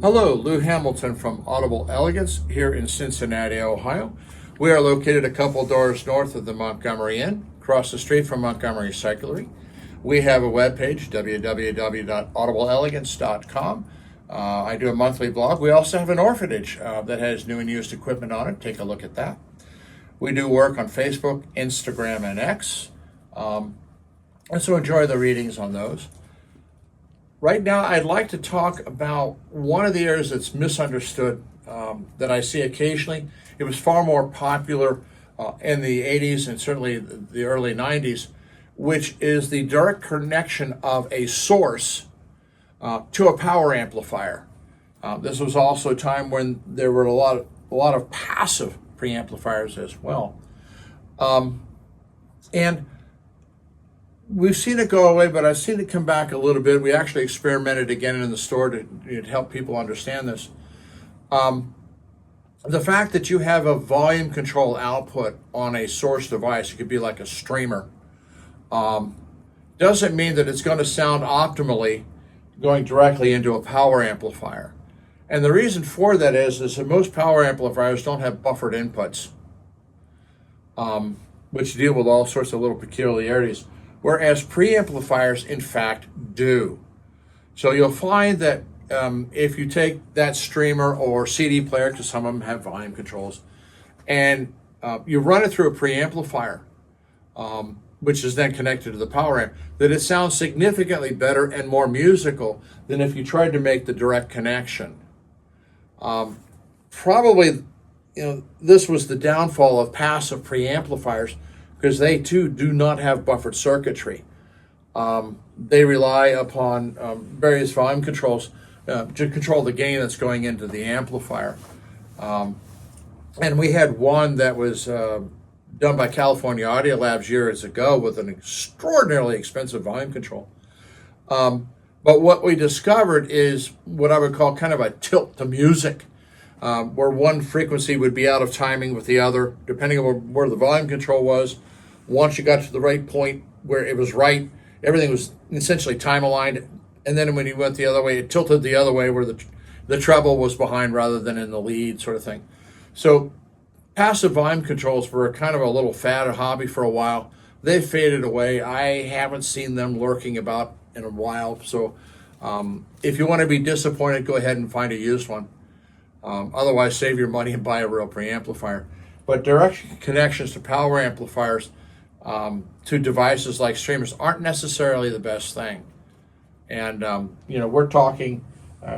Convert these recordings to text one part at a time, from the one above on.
Hello, Lou Hamilton from Audible Elegance here in Cincinnati, Ohio. We are located a couple doors north of the Montgomery Inn, across the street from Montgomery Cyclery. We have a webpage, www.audibleelegance.com. I do a monthly blog. We also have an orphanage that has new and used equipment on it. Take a look at that. We do work on Facebook, Instagram, and X. And so enjoy the readings on those. Right now, I'd like to talk about one of the areas that's misunderstood that I see occasionally. It was far more popular in the 80s and certainly the early 90s, which is the direct connection of a source to a power amplifier. This was also a time when there were a lot of passive preamplifiers as well. And we've seen it go away, but I've seen it come back a little bit. We actually experimented again in the store to help people understand this. The fact that you have a volume control output on a source device, it could be like a streamer, doesn't mean that it's going to sound optimally going directly into a power amplifier. And the reason for that is that most power amplifiers don't have buffered inputs, which deal with all sorts of little peculiarities, whereas preamplifiers, in fact, do. So you'll find that if you take that streamer or CD player, because some of them have volume controls, and you run it through a preamplifier, which is then connected to the power amp, that it sounds significantly better and more musical than if you tried to make the direct connection. Probably, this was the downfall of passive preamplifiers, because they too do not have buffered circuitry. They rely upon various volume controls to control the gain that's going into the amplifier. And we had one that was done by California Audio Labs years ago with an extraordinarily expensive volume control. But what we discovered is what I would call kind of a tilt to music, where one frequency would be out of timing with the other, depending on where the volume control was. Once you got to the right point where it was right, everything was essentially time aligned. And then when you went the other way, it tilted the other way where the treble was behind rather than in the lead, sort of thing. So passive volume controls were kind of a little fad hobby for a while. They faded away. I haven't seen them lurking about in a while. So if you want to be disappointed, go ahead and find a used one. Otherwise, save your money and buy a real preamplifier. But direct connections to power amplifiers to devices like streamers aren't necessarily the best thing. And, we're talking,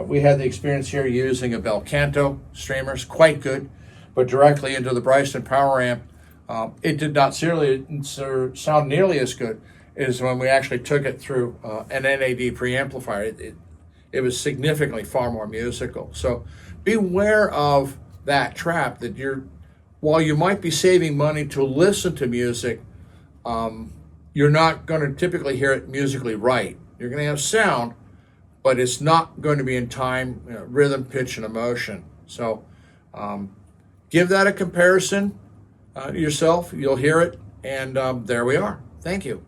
we had the experience here using a Bel Canto streamers, quite good, but directly into the Bryson power amp, it did not sound nearly as good as when we actually took it through an NAD preamplifier. It was significantly far more musical. So beware of that trap that while you might be saving money to listen to music, you're not going to typically hear it musically right. You're going to have sound, but it's not going to be in time, rhythm, pitch, and emotion. So give that a comparison yourself. You'll hear it, and there we are. Thank you.